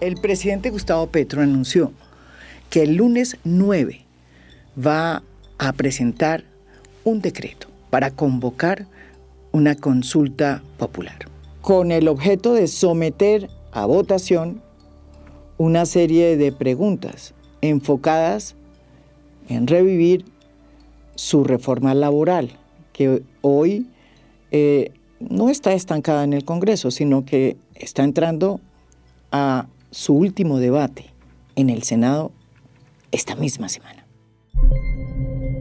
El presidente Gustavo Petro anunció que el lunes 9 va a presentar un decreto para convocar una consulta popular, con el objeto de someter a votación una serie de preguntas enfocadas en revivir su reforma laboral, que hoy no está estancada en el Congreso, sino que está entrando a su último debate en el Senado esta misma semana.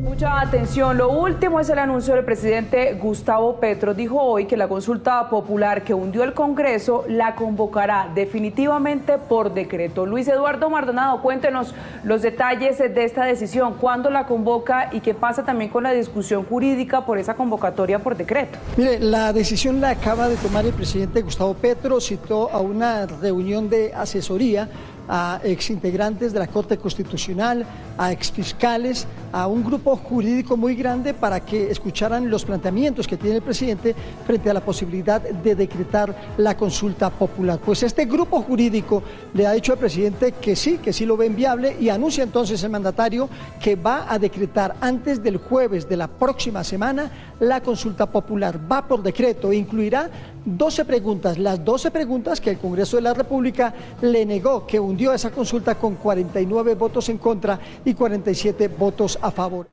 Mucha atención. Lo último es el anuncio del presidente Gustavo Petro. Dijo hoy que la consulta popular que hundió el Congreso la convocará definitivamente por decreto. Luis Eduardo Maldonado, cuéntenos los detalles de esta decisión, cuándo la convoca y qué pasa también con la discusión jurídica por esa convocatoria por decreto. Mire, la decisión la acaba de tomar el presidente Gustavo Petro. Citó a una reunión de asesoría a exintegrantes de la Corte Constitucional, a exfiscales, a un grupo jurídico muy grande para que escucharan los planteamientos que tiene el presidente frente a la posibilidad de decretar la consulta popular. Pues este grupo jurídico le ha dicho al presidente que sí lo ven viable, y anuncia entonces el mandatario que va a decretar antes del jueves de la próxima semana la consulta popular. Va por decreto e incluirá 12 preguntas, las 12 preguntas que el Congreso de la República le negó, que hundió esa consulta con 49 votos en contra y 47 votos a favor.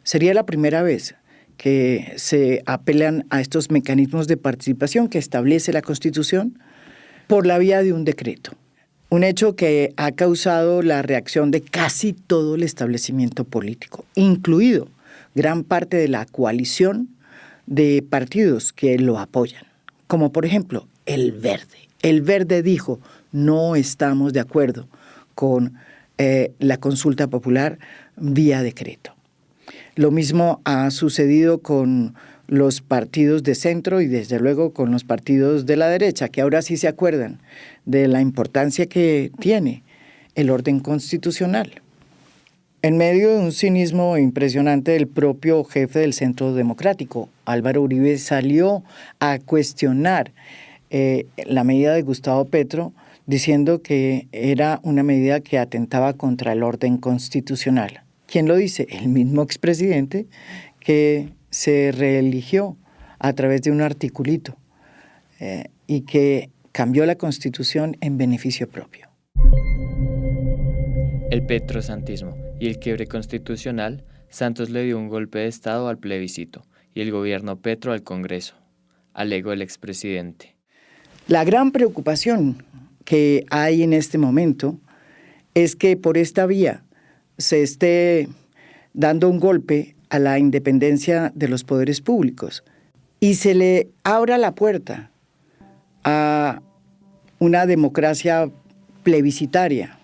Sería la primera vez que se apelan a estos mecanismos de participación que establece la Constitución por la vía de un decreto. Un hecho que ha causado la reacción de casi todo el establecimiento político, incluido gran parte de la coalición de partidos que lo apoyan, como por ejemplo el Verde. El Verde dijo: no estamos de acuerdo con la consulta popular vía decreto. Lo mismo ha sucedido con los partidos de centro y desde luego con los partidos de la derecha, que ahora sí se acuerdan de la importancia que tiene el orden constitucional. En medio de un cinismo impresionante, el propio jefe del Centro Democrático, Álvaro Uribe, salió a cuestionar la medida de Gustavo Petro, diciendo que era una medida que atentaba contra el orden constitucional. ¿Quién lo dice? El mismo expresidente que se reeligió a través de un articulito y que cambió la Constitución en beneficio propio. El petrosantismo y el quiebre constitucional. Santos le dio un golpe de Estado al plebiscito y el gobierno Petro al Congreso, alegó el expresidente. La gran preocupación que hay en este momento es que por esta vía se esté dando un golpe a la independencia de los poderes públicos y se le abra la puerta a una democracia plebiscitaria,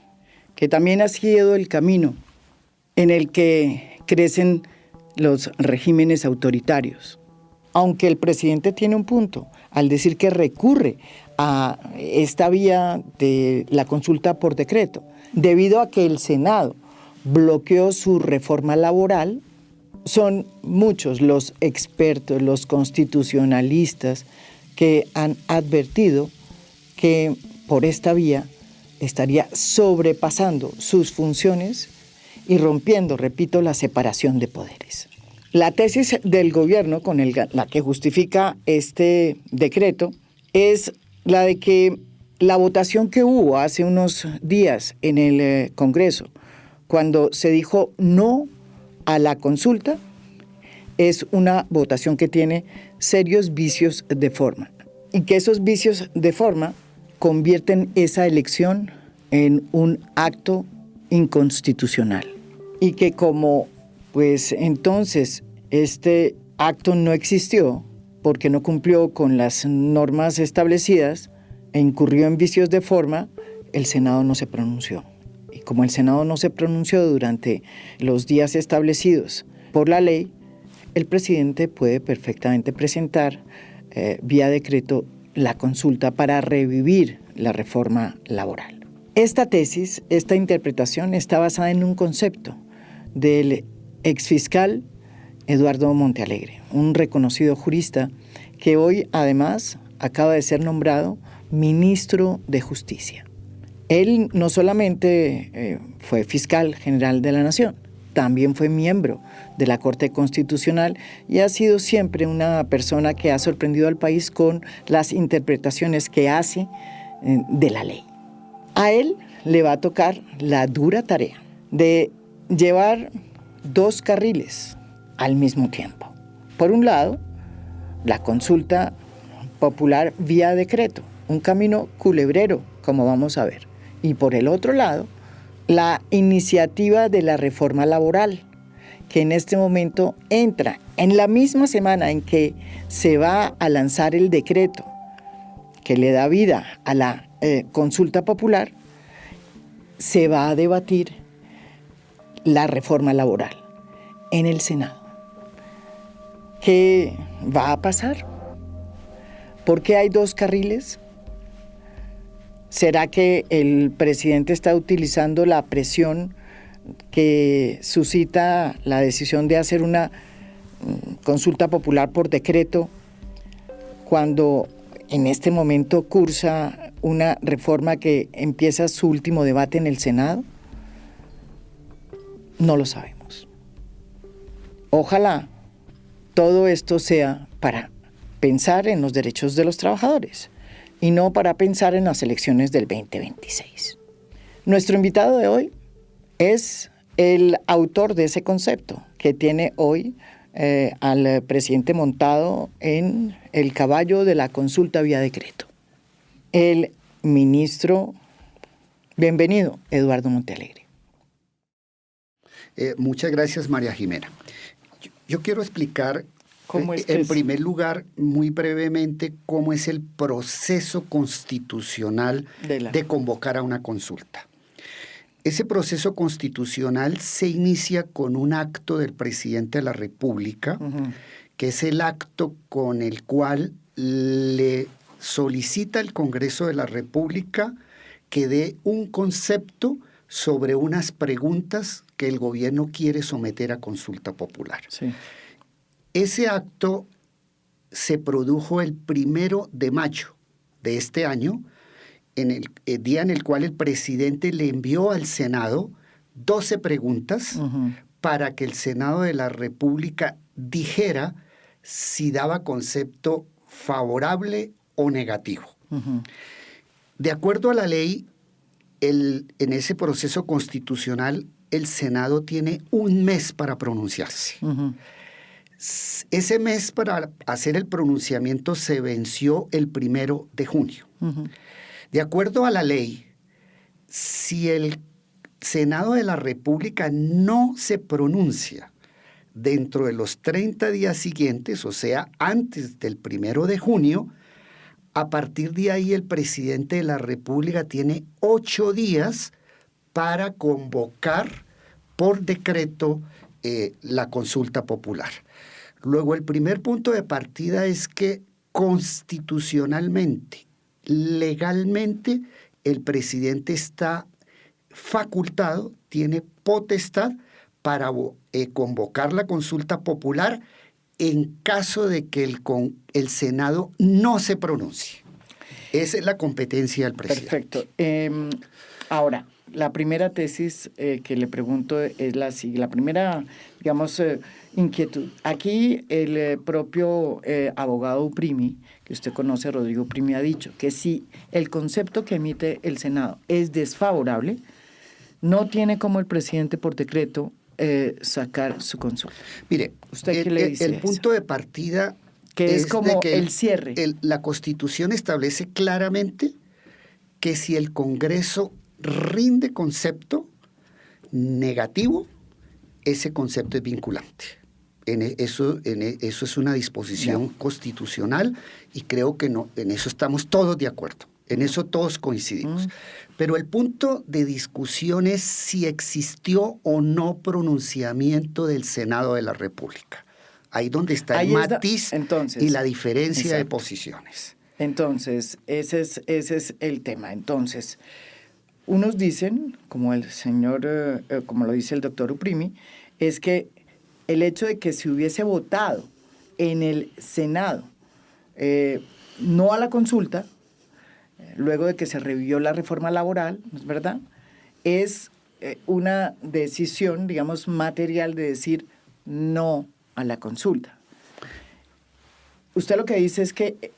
que también ha sido el camino en el que crecen los regímenes autoritarios. Aunque el presidente tiene un punto al decir que recurre a esta vía de la consulta por decreto, debido a que el Senado bloqueó su reforma laboral, son muchos los expertos, los constitucionalistas que han advertido que por esta vía estaría sobrepasando sus funciones y rompiendo, repito, la separación de poderes. La tesis del gobierno con la que justifica este decreto es la de que la votación que hubo hace unos días en el Congreso, cuando se dijo no a la consulta, es una votación que tiene serios vicios de forma y que esos vicios de forma convierten esa elección en un acto inconstitucional y que como pues entonces este acto no existió porque no cumplió con las normas establecidas e incurrió en vicios de forma, el Senado no se pronunció. Y como el Senado no se pronunció durante los días establecidos por la ley, el presidente puede perfectamente presentar vía decreto la consulta para revivir la reforma laboral. Esta tesis, esta interpretación está basada en un concepto del exfiscal Eduardo Montealegre, un reconocido jurista que hoy además acaba de ser nombrado ministro de Justicia. Él no solamente fue fiscal general de la Nación, también fue miembro de la Corte Constitucional y ha sido siempre una persona que ha sorprendido al país con las interpretaciones que hace de la ley. A él le va a tocar la dura tarea de llevar dos carriles al mismo tiempo. Por un lado, la consulta popular vía decreto, un camino culebrero, como vamos a ver. Y por el otro lado, la iniciativa de la reforma laboral, que en este momento entra en la misma semana en que se va a lanzar el decreto que le da vida a la consulta popular, se va a debatir la reforma laboral en el Senado. ¿Qué va a pasar? ¿Por qué hay dos carriles? ¿Será que el presidente está utilizando la presión que suscita la decisión de hacer una consulta popular por decreto cuando en este momento cursa una reforma que empieza su último debate en el Senado? No lo sabemos. Ojalá todo esto sea para pensar en los derechos de los trabajadores y no para pensar en las elecciones del 2026. Nuestro invitado de hoy es el autor de ese concepto que tiene hoy al presidente montado en el caballo de la consulta vía decreto. El ministro, bienvenido, Eduardo Montealegre. Muchas gracias, María Jimena. Yo quiero explicar, en primer lugar, muy brevemente, cómo es el proceso constitucional de convocar a una consulta. Ese proceso constitucional se inicia con un acto del presidente de la República, que es el acto con el cual le solicita al Congreso de la República que dé un concepto sobre unas preguntas que el gobierno quiere someter a consulta popular. Sí. Ese acto se produjo el 1 de mayo de este año, en el día en el cual el presidente le envió al Senado 12 preguntas para que el Senado de la República dijera si daba concepto favorable o negativo. De acuerdo a la ley, en ese proceso constitucional, el Senado tiene un mes para pronunciarse. Ese mes para hacer el pronunciamiento se venció el 1 de junio. De acuerdo a la ley, si el Senado de la República no se pronuncia dentro de los 30 días siguientes, o sea, antes del 1 de junio, a partir de ahí el presidente de la República tiene 8 días para convocar por decreto la consulta popular. Luego, el primer punto de partida es que constitucionalmente, legalmente, el presidente está facultado, tiene potestad para convocar la consulta popular en caso de que el Senado no se pronuncie. Esa es la competencia del presidente. Perfecto. Ahora, la primera tesis que le pregunto es la primera, digamos, inquietud. Aquí el propio abogado Uprimi, que usted conoce, Rodrigo Uprimi, ha dicho que si el concepto que emite el Senado es desfavorable, no tiene como el presidente por decreto sacar su consulta. Mire, ¿usted qué le dice el punto de partida que es como que el cierre? La Constitución establece claramente que si el Congreso rinde concepto negativo, ese concepto es vinculante. Eso es una disposición constitucional y creo que en eso estamos todos de acuerdo. En eso todos coincidimos. Pero el punto de discusión es si existió o no pronunciamiento del Senado de la República. Ahí donde está el matiz y la diferencia de posiciones. Entonces, ese es el tema. Entonces, unos dicen, como el señor, como lo dice el doctor Uprimi, es que el hecho de que se hubiese votado en el Senado no a la consulta, luego de que se revivió la reforma laboral, ¿no es verdad? Es una decisión, digamos, material de decir no a la consulta. Usted lo que dice es que,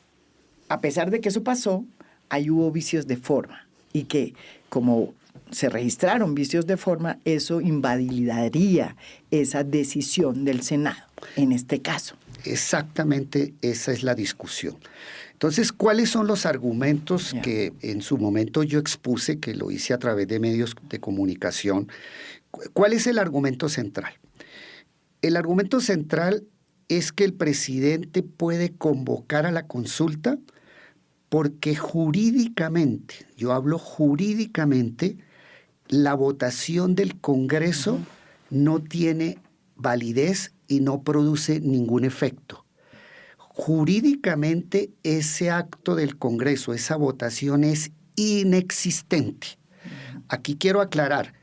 a pesar de que eso pasó, ahí hubo vicios de forma y que como se registraron vicios de forma, eso invalidaría esa decisión del Senado, en este caso. Exactamente, esa es la discusión. Entonces, ¿cuáles son los argumentos que en su momento yo expuse, que lo hice a través de medios de comunicación? ¿Cuál es el argumento central? El argumento central es que el presidente puede convocar a la consulta porque jurídicamente, yo hablo jurídicamente, la votación del Congreso no tiene validez y no produce ningún efecto. Jurídicamente ese acto del Congreso, esa votación es inexistente. Aquí quiero aclarar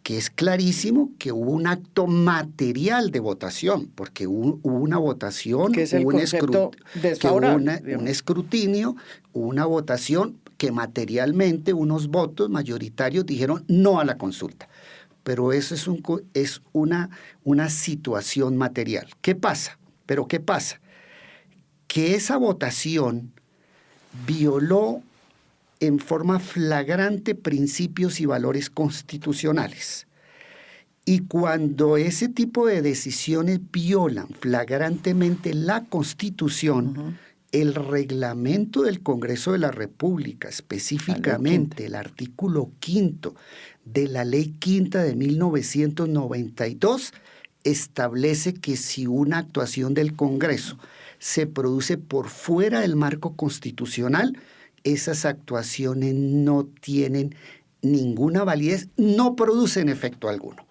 que es clarísimo que hubo un acto material de votación, porque hubo una votación, que es el concepto desfavorable, un escrutinio, una votación que materialmente unos votos mayoritarios dijeron no a la consulta. Pero eso es una situación material. ¿Qué pasa? ¿Pero qué pasa? Que esa votación violó en forma flagrante principios y valores constitucionales. Y cuando ese tipo de decisiones violan flagrantemente la Constitución, el reglamento del Congreso de la República, específicamente el artículo 5 de la Ley Quinta de 1992, establece que si una actuación del Congreso se produce por fuera del marco constitucional, esas actuaciones no tienen ninguna validez, no producen efecto alguno.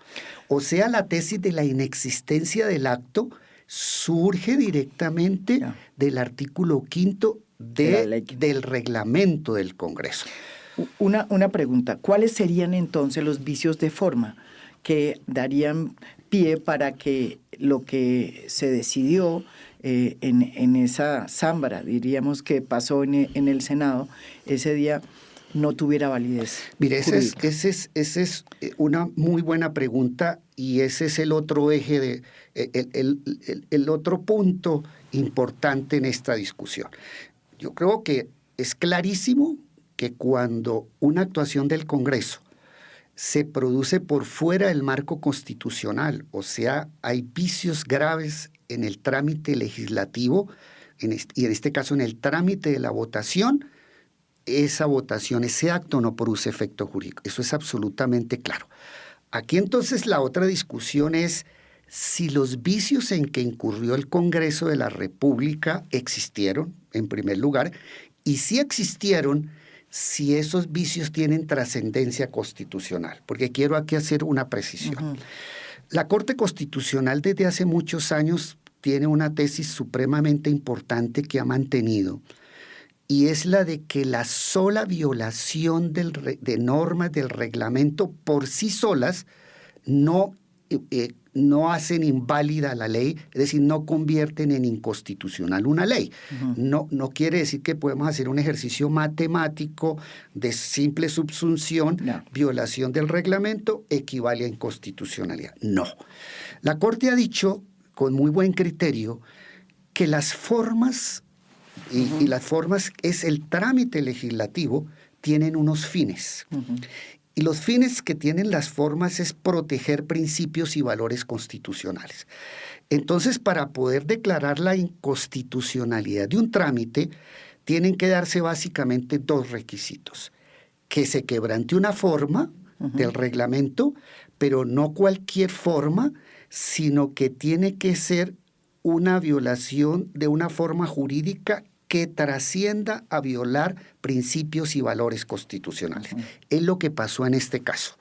O sea, la tesis de la inexistencia del acto surge directamente del artículo 5 del reglamento del Congreso. Una pregunta, ¿cuáles serían entonces los vicios de forma que darían pie para que lo que se decidió en esa zambra, diríamos que pasó en el Senado, ese día no tuviera validez? Mire, esa es una muy buena pregunta y ese es el otro eje, el otro punto importante en esta discusión. Yo creo que es clarísimo que cuando una actuación del Congreso se produce por fuera del marco constitucional, o sea, hay vicios graves en el trámite legislativo, y en este caso en el trámite de la votación, esa votación, ese acto no produce efecto jurídico. Eso es absolutamente claro. Aquí entonces la otra discusión es si los vicios en que incurrió el Congreso de la República existieron, en primer lugar, y si existieron, si esos vicios tienen trascendencia constitucional, porque quiero aquí hacer una precisión. La Corte Constitucional desde hace muchos años tiene una tesis supremamente importante que ha mantenido, y es la de que la sola violación de normas del reglamento por sí solas no hacen inválida la ley, es decir, no convierten en inconstitucional una ley. No quiere decir que podemos hacer un ejercicio matemático de simple subsunción, violación del reglamento equivale a inconstitucionalidad. No. La Corte ha dicho, con muy buen criterio, que las formas, y las formas es el trámite legislativo, tienen unos fines. Y los fines que tienen las formas es proteger principios y valores constitucionales. Entonces, para poder declarar la inconstitucionalidad de un trámite, tienen que darse básicamente dos requisitos. Que se quebrante una forma del reglamento, pero no cualquier forma, sino que tiene que ser una violación de una forma jurídica que trascienda a violar principios y valores constitucionales. Es lo que pasó en este caso.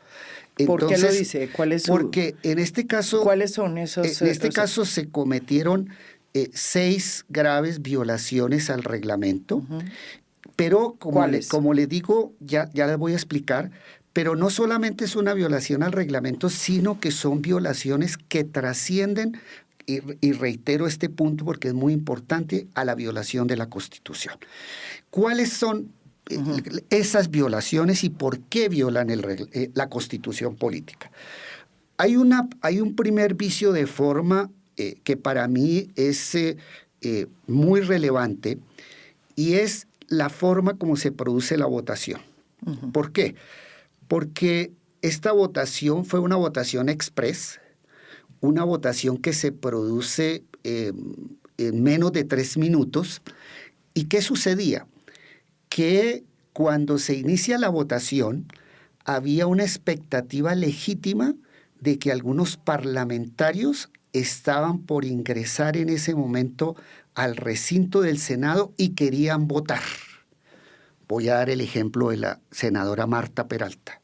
Entonces, ¿por qué lo dice? Porque en este caso, ¿cuáles son esos? En este caso se cometieron 6 graves violaciones al reglamento, pero como le digo, ya les voy a explicar, pero no solamente es una violación al reglamento, sino que son violaciones que trascienden, y reitero este punto porque es muy importante, a la violación de la Constitución. ¿Cuáles son esas violaciones y por qué violan la Constitución política. Hay un primer vicio de forma que para mí es muy relevante, y es la forma como se produce la votación. ¿Por qué? Porque esta votación fue una votación express, una votación que se produce en menos de 3 minutos. ¿Y qué sucedía? Que cuando se inicia la votación había una expectativa legítima de que algunos parlamentarios estaban por ingresar en ese momento al recinto del Senado y querían votar. Voy a dar el ejemplo de la senadora Marta Peralta.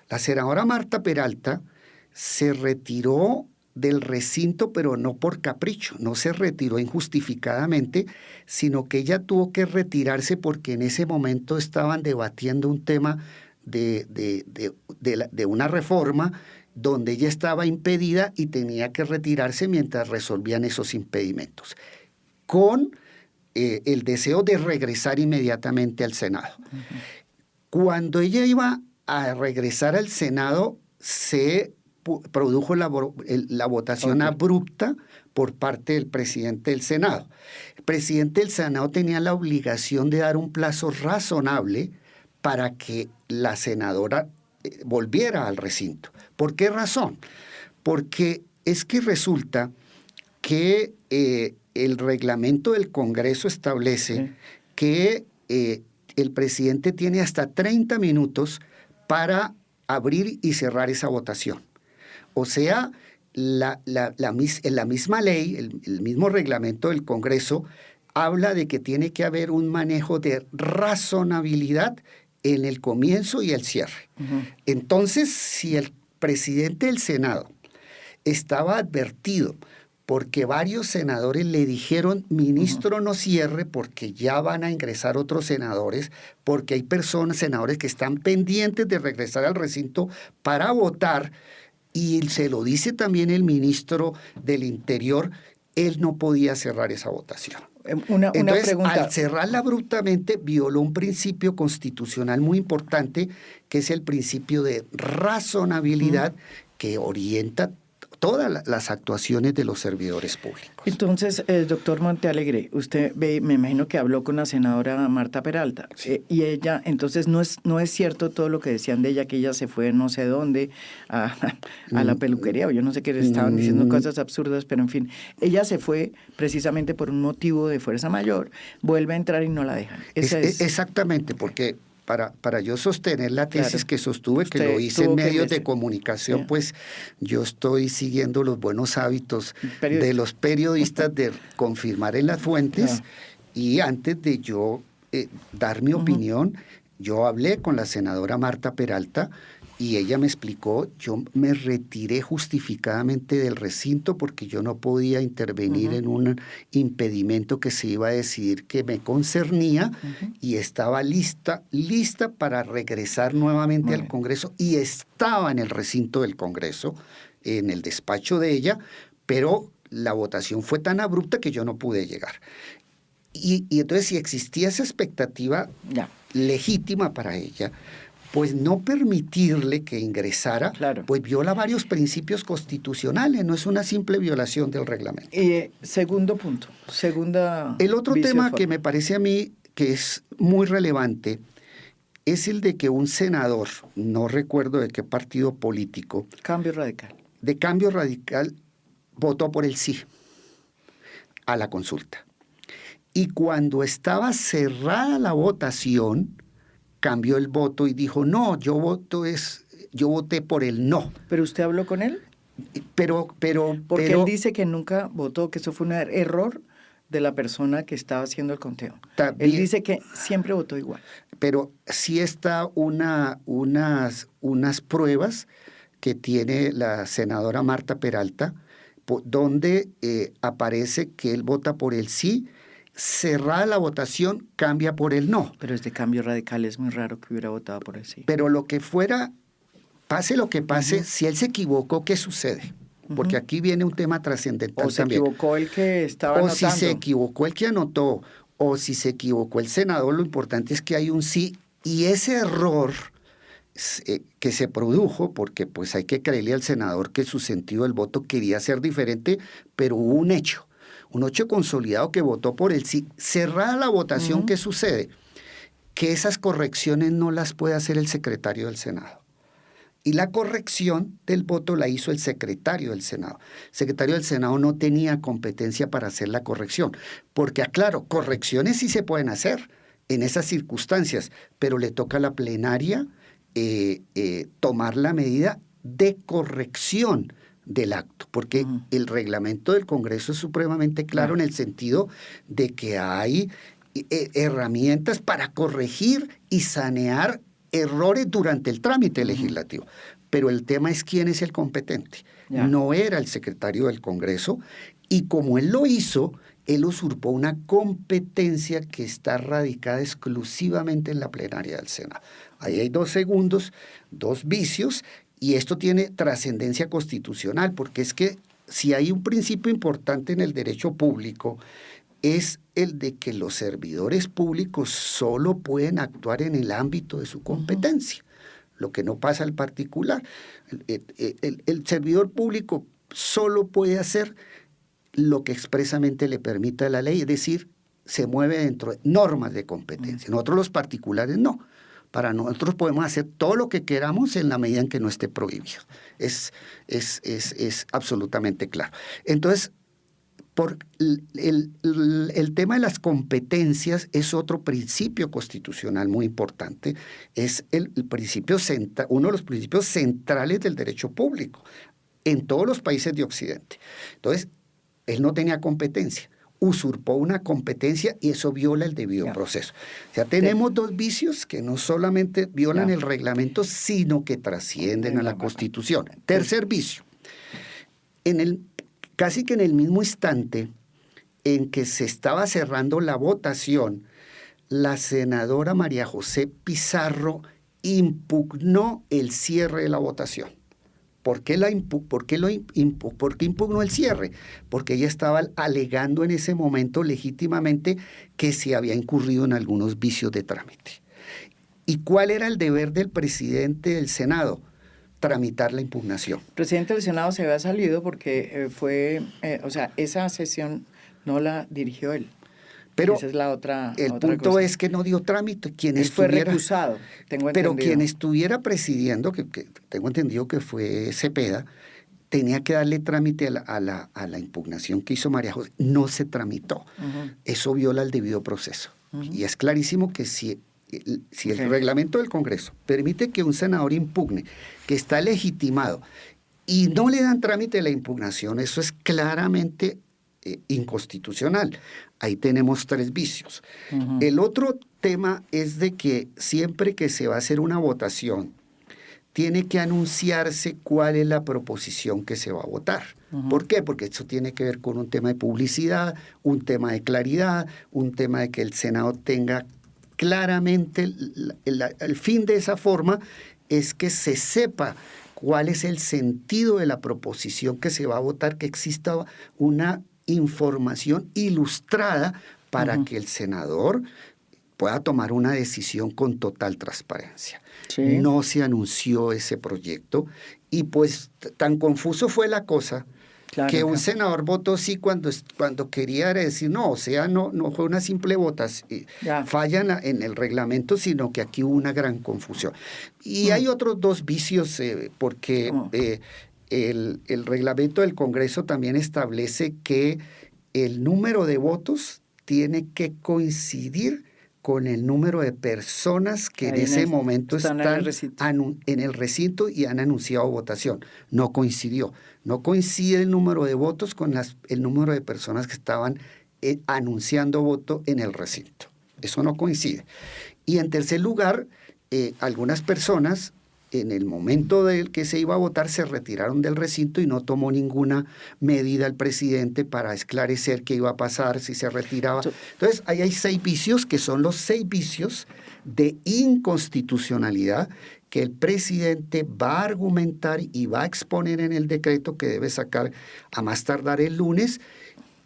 La senadora Marta Peralta se retiró del recinto, pero no por capricho, no se retiró injustificadamente, sino que ella tuvo que retirarse porque en ese momento estaban debatiendo un tema de una reforma donde ella estaba impedida y tenía que retirarse mientras resolvían esos impedimentos, con el deseo de regresar inmediatamente al Senado. Cuando ella iba a regresar al Senado, se produjo la votación abrupta por parte del presidente del Senado. El presidente del Senado tenía la obligación de dar un plazo razonable para que la senadora volviera al recinto. ¿Por qué razón? Porque es que resulta que el reglamento del Congreso establece que el presidente tiene hasta 30 minutos para abrir y cerrar esa votación. O sea, la misma ley, el mismo reglamento del Congreso habla de que tiene que haber un manejo de razonabilidad en el comienzo y el cierre. Entonces, si el presidente del Senado estaba advertido porque varios senadores le dijeron, ministro, no cierre porque ya van a ingresar otros senadores, porque hay senadores que están pendientes de regresar al recinto para votar, y se lo dice también el ministro del Interior, él no podía cerrar esa votación. Entonces, pregunta. Al cerrarla abruptamente, violó un principio constitucional muy importante, que es el principio de razonabilidad que orienta todas las actuaciones de los servidores públicos. Entonces, doctor Montealegre, usted me imagino que habló con la senadora Marta Peralta, sí. Y ella, entonces, no es cierto todo lo que decían de ella, que ella se fue no sé dónde a la peluquería, o yo no sé qué, le estaban diciendo cosas absurdas, pero en fin, ella se fue precisamente por un motivo de fuerza mayor, vuelve a entrar y no la dejan. Exactamente, porque para yo sostener la tesis que sostuve, que lo hice en medios de comunicación, pues yo estoy siguiendo los buenos hábitos de los periodistas de confirmar en las fuentes, y antes de yo dar mi opinión, yo hablé con la senadora Marta Peralta y ella me explicó, yo me retiré justificadamente del recinto porque yo no podía intervenir en un impedimento que se iba a decidir que me concernía, y estaba lista para regresar nuevamente al Congreso, y estaba en el recinto del Congreso, en el despacho de ella, pero la votación fue tan abrupta que yo no pude llegar. Y entonces, si existía esa expectativa legítima para ella, pues no permitirle que ingresara, pues viola varios principios constitucionales, no es una simple violación del reglamento. Segundo punto, el otro tema que me parece a mí que es muy relevante es el de que un senador, no recuerdo de qué partido político, de Cambio Radical, votó por el sí a la consulta. Y cuando estaba cerrada la votación, cambió el voto y dijo, no, yo voté por el no. ¿Pero usted habló con él? Porque él dice que nunca votó, que eso fue un error de la persona que estaba haciendo el conteo. Él dice que siempre votó igual. Pero sí está unas pruebas que tiene la senadora Marta Peralta, donde aparece que él vota por el sí. Cerrada la votación, cambia por el no. Pero este Cambio Radical es muy raro que hubiera votado por el sí. Pero lo que fuera, pase lo que pase, si él se equivocó, ¿qué sucede? Porque aquí viene un tema trascendental también. O se equivocó el que estaba anotando. O si se equivocó el que anotó, o si se equivocó el senador, lo importante es que hay un sí, y ese error que se produjo, porque pues hay que creerle al senador que su sentido del voto quería ser diferente, pero hubo un hecho consolidado que votó por el sí. Cerrada la votación, ¿qué sucede? Que esas correcciones no las puede hacer el secretario del Senado. Y la corrección del voto la hizo el secretario del Senado. El secretario del Senado no tenía competencia para hacer la corrección, porque, aclaro, correcciones sí se pueden hacer en esas circunstancias, pero le toca a la plenaria tomar la medida de corrección del acto, porque el reglamento del Congreso es supremamente claro en el sentido de que hay herramientas para corregir y sanear errores durante el trámite legislativo. Pero el tema es quién es el competente. No era el secretario del Congreso, y como él lo hizo, él usurpó una competencia que está radicada exclusivamente en la plenaria del Senado. Ahí hay 2 segundos, 2 vicios, y esto tiene trascendencia constitucional, porque es que si hay un principio importante en el derecho público, es el de que los servidores públicos solo pueden actuar en el ámbito de su competencia, lo que no pasa al particular. El servidor público solo puede hacer lo que expresamente le permita la ley, es decir, se mueve dentro de normas de competencia. Nosotros los particulares no. Para nosotros podemos hacer todo lo que queramos en la medida en que no esté prohibido. Es absolutamente claro. Entonces, el tema de las competencias es otro principio constitucional muy importante. Es uno de los principios centrales del derecho público en todos los países de Occidente. Entonces, él no tenía competencia, usurpó una competencia y eso viola el debido proceso. O sea, tenemos 2 vicios que no solamente violan el reglamento, sino que trascienden a la Constitución. Tercer vicio. Casi que en el mismo instante en que se estaba cerrando la votación, la senadora María José Pizarro impugnó el cierre de la votación. ¿Por qué impugnó el cierre? Porque ella estaba alegando en ese momento legítimamente que se había incurrido en algunos vicios de trámite. ¿Y cuál era el deber del presidente del Senado? Tramitar la impugnación. El presidente del Senado se había salido porque esa sesión no la dirigió él. Pero esa es la otra punto cosa. es que no dio trámite. Él fue recusado, tengo entendido. Pero quien estuviera presidiendo, que tengo entendido que fue Cepeda, tenía que darle trámite a la impugnación que hizo María José. No se tramitó. Eso viola el debido proceso. Y es clarísimo que si el reglamento del Congreso permite que un senador impugne, que está legitimado, y no le dan trámite a la impugnación, eso es claramente inconstitucional. Ahí tenemos 3 vicios. El otro tema es de que siempre que se va a hacer una votación, tiene que anunciarse cuál es la proposición que se va a votar. ¿Por qué? Porque eso tiene que ver con un tema de publicidad, un tema de claridad, un tema de que el Senado tenga claramente el fin de esa forma es que se sepa cuál es el sentido de la proposición que se va a votar, que exista una información ilustrada para que el senador pueda tomar una decisión con total transparencia. Sí. No se anunció ese proyecto y pues tan confuso fue la cosa que un senador votó sí cuando quería decir no, o sea, no fue una simple votación, falla en el reglamento, sino que aquí hubo una gran confusión. Y hay otros 2 vicios porque el reglamento del Congreso también establece que el número de votos tiene que coincidir con el número de personas que en ese momento están en el recinto y han anunciado votación. No coincidió. No coincide el número de votos con el número de personas que estaban anunciando voto en el recinto. Eso no coincide. Y en tercer lugar, algunas personas en el momento del que se iba a votar se retiraron del recinto y no tomó ninguna medida el presidente para esclarecer qué iba a pasar si se retiraba. Entonces, ahí hay 6 vicios que son los 6 vicios de inconstitucionalidad que el presidente va a argumentar y va a exponer en el decreto que debe sacar a más tardar el lunes,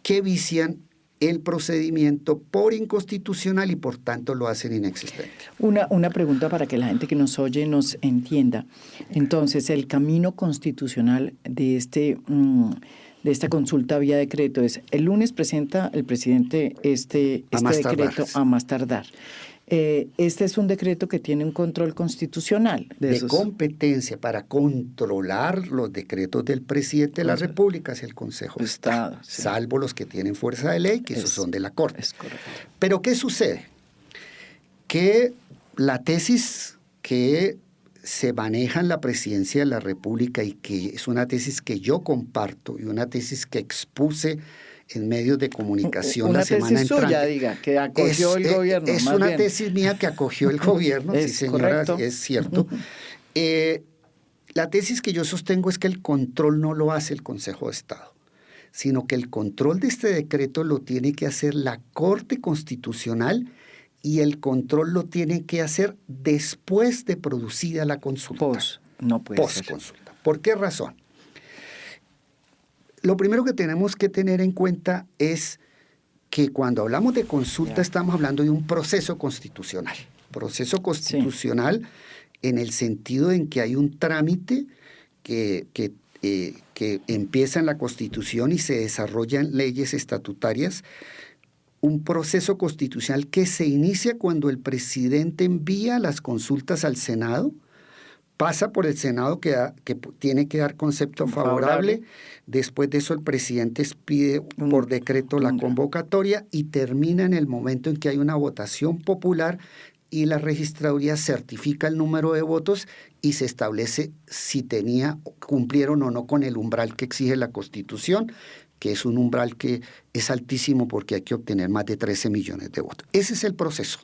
que vician el procedimiento por inconstitucional y por tanto lo hacen inexistente. Una pregunta para que la gente que nos oye nos entienda. Entonces, el camino constitucional de esta consulta vía decreto es: el lunes presenta el presidente este decreto a más tardar. Este es un decreto que tiene un control constitucional de competencia para controlar los decretos del presidente de la República es el Consejo de Estado, sí, salvo los que tienen fuerza de ley, que esos son de la Corte. Es correcto. Pero ¿qué sucede? Que la tesis que se maneja en la presidencia de la República y que es una tesis que yo comparto y una tesis que expuse en medios de comunicación la semana entrante. Una tesis suya, diga, que acogió el gobierno. Es una tesis mía que acogió el gobierno, sí señora, correcto. Es cierto. La tesis que yo sostengo es que el control no lo hace el Consejo de Estado, sino que el control de este decreto lo tiene que hacer la Corte Constitucional y el control lo tiene que hacer después de producida la consulta. No puede ser. Post-consulta. ¿Por qué razón? Lo primero que tenemos que tener en cuenta es que cuando hablamos de consulta estamos hablando de un proceso constitucional. Proceso constitucional en el sentido en que hay un trámite que empieza en la Constitución y se desarrollan leyes estatutarias. Un proceso constitucional que se inicia cuando el presidente envía las consultas al Senado, pasa por el Senado que tiene que dar concepto favorable. Después de eso el presidente pide por decreto la convocatoria y termina en el momento en que hay una votación popular y la registraduría certifica el número de votos y se establece si cumplieron o no con el umbral que exige la Constitución, que es un umbral que es altísimo porque hay que obtener más de 13 millones de votos. Ese es el proceso.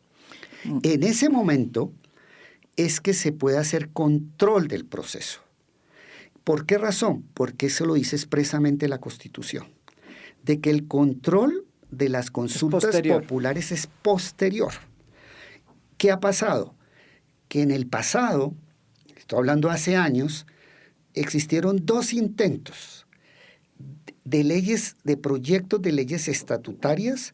En ese momento es que se puede hacer control del proceso. ¿Por qué razón? Porque eso lo dice expresamente la Constitución, de que el control de las consultas populares es posterior. ¿Qué ha pasado? Que en el pasado, estoy hablando hace años, existieron 2 intentos de proyectos de leyes estatutarias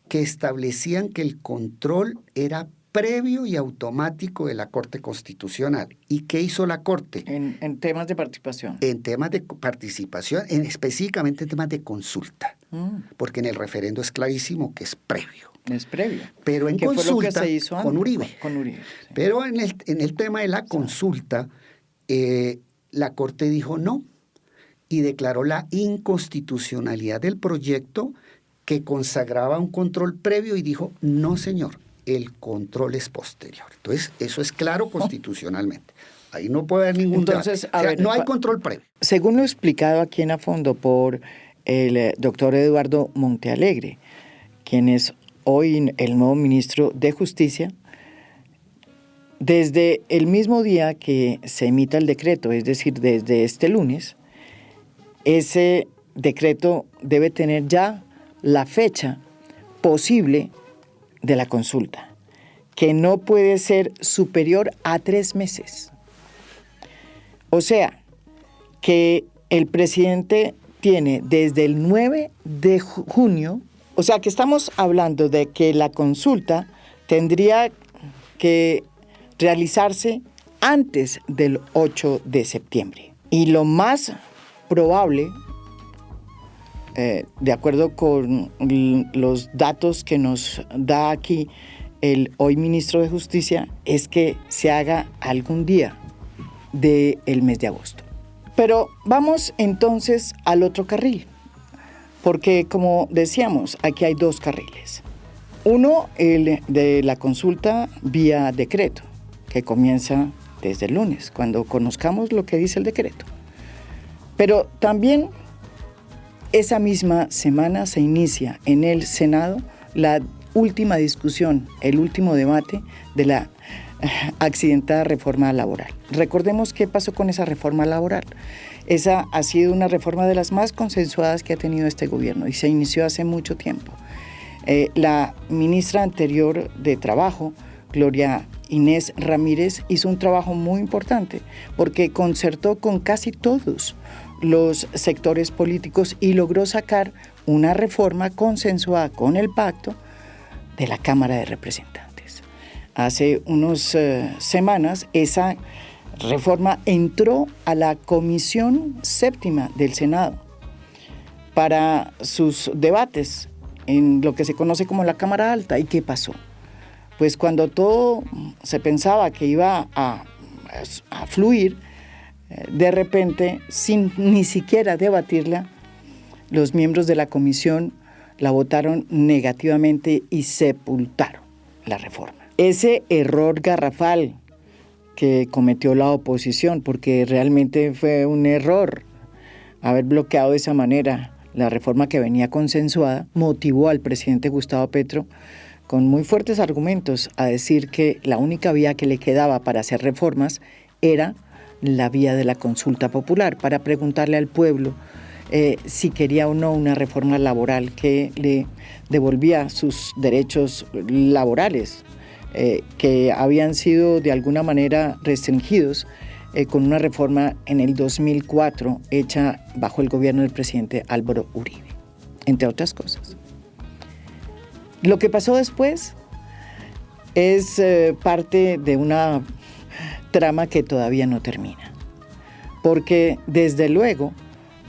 que establecían que el control era previo y automático de la Corte Constitucional. ¿Y qué hizo la Corte? En temas de participación. En temas de participación, específicamente en temas de consulta. Porque en el referendo es clarísimo que es previo. Es previo. Pero en consulta, fue lo que se hizo con Uribe. Con Uribe, sí. Pero en el tema de la consulta, la Corte dijo no y declaró la inconstitucionalidad del proyecto que consagraba un control previo y dijo, no señor, el control es posterior. Entonces, eso es claro constitucionalmente. Ahí no puede haber ningún debate. No hay control previo. Según lo explicado aquí en A Fondo por el doctor Eduardo Montealegre, quien es hoy el nuevo ministro de Justicia, desde el mismo día que se emita el decreto, es decir, desde este lunes, ese decreto debe tener ya la fecha posible de la consulta, que no puede ser superior a 3 meses. O sea, que el presidente tiene desde el 9 de junio, o sea, que estamos hablando de que la consulta tendría que realizarse antes del 8 de septiembre. Y lo más probable, de acuerdo con los datos que nos da aquí el hoy ministro de Justicia, es que se haga algún día del mes de agosto. Pero vamos entonces al otro carril, porque como decíamos, aquí hay 2 carriles. Uno, el de la consulta vía decreto, que comienza desde el lunes, cuando conozcamos lo que dice el decreto. Pero también esa misma semana se inicia en el Senado la última discusión, el último debate de la accidentada reforma laboral. Recordemos qué pasó con esa reforma laboral. Esa ha sido una reforma de las más consensuadas que ha tenido este gobierno y se inició hace mucho tiempo. La ministra anterior de Trabajo, Gloria Inés Ramírez, hizo un trabajo muy importante porque concertó con casi todos los sectores políticos y logró sacar una reforma consensuada con el pacto de la Cámara de Representantes. Hace unas semanas esa reforma entró a la Comisión Séptima del Senado para sus debates en lo que se conoce como la Cámara Alta. ¿Y qué pasó? Pues cuando todo se pensaba que iba a fluir, de repente, sin ni siquiera debatirla, los miembros de la comisión la votaron negativamente y sepultaron la reforma. Ese error garrafal que cometió la oposición, porque realmente fue un error haber bloqueado de esa manera la reforma que venía consensuada, motivó al presidente Gustavo Petro con muy fuertes argumentos a decir que la única vía que le quedaba para hacer reformas era la vía de la consulta popular, para preguntarle al pueblo si quería o no una reforma laboral que le devolvía sus derechos laborales, que habían sido de alguna manera restringidos con una reforma en el 2004 hecha bajo el gobierno del presidente Álvaro Uribe, entre otras cosas. Lo que pasó después es parte de una trama que todavía no termina, porque desde luego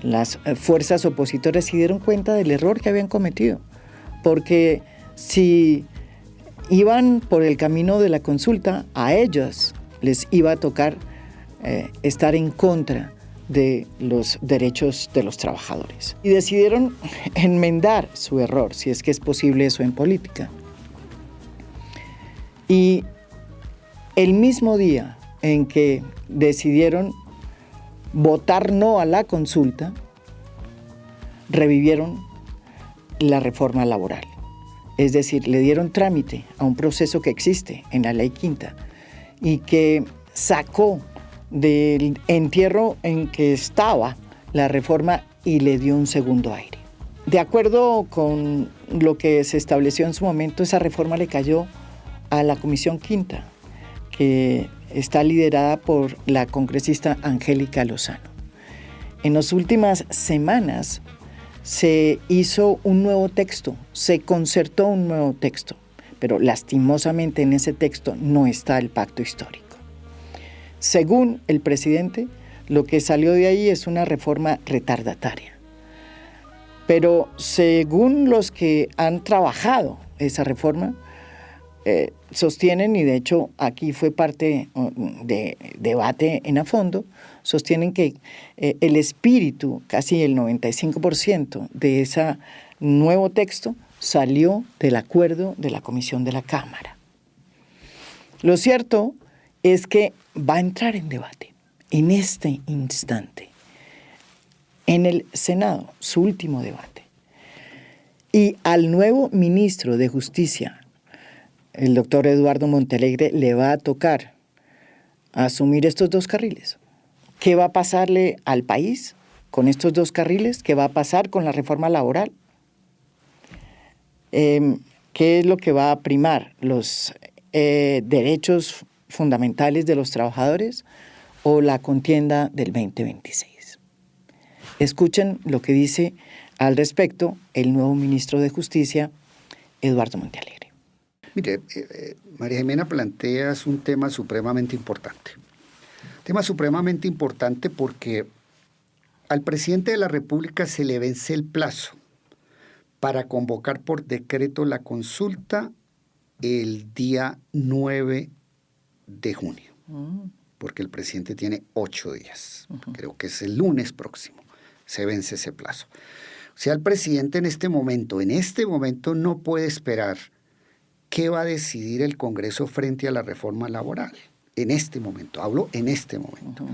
las fuerzas opositoras se dieron cuenta del error que habían cometido, porque si iban por el camino de la consulta, a ellos les iba a tocar estar en contra de los derechos de los trabajadores. Y decidieron enmendar su error, si es que es posible eso en política. Y el mismo día en que decidieron votar no a la consulta, revivieron la reforma laboral. Es decir, le dieron trámite a un proceso que existe en la Ley Quinta y que sacó del entierro en que estaba la reforma y le dio un segundo aire. De acuerdo con lo que se estableció en su momento, esa reforma le cayó a la Comisión Quinta, que está liderada por la congresista Angélica Lozano. En las últimas semanas se hizo un nuevo texto, se concertó un nuevo texto, pero lastimosamente en ese texto no está el pacto histórico. Según el presidente, lo que salió de ahí es una reforma retardataria. Pero según los que han trabajado esa reforma, sostienen, y de hecho aquí fue parte de debate en a fondo, sostienen que el espíritu, casi el 95% de ese nuevo texto, salió del acuerdo de la Comisión de la Cámara. Lo cierto es que va a entrar en debate en este instante, en el Senado, su último debate. Y al nuevo ministro de Justicia, el doctor Eduardo Montealegre, le va a tocar asumir estos dos carriles. ¿Qué va a pasarle al país con estos dos carriles? ¿Qué va a pasar con la reforma laboral? ¿Qué es lo que va a primar? ¿Los derechos fundamentales de los trabajadores o la contienda del 2026? Escuchen lo que dice al respecto el nuevo ministro de Justicia, Eduardo Montealegre. Mire, María Jimena, planteas un tema supremamente importante. Tema supremamente importante porque al presidente de la República se le vence el plazo para convocar por decreto la consulta el día 9 de junio, porque el presidente tiene 8 días. Creo que es el lunes próximo, se vence ese plazo. O sea, el presidente en este momento no puede esperar qué va a decidir el Congreso frente a la reforma laboral. En este momento, hablo en este momento.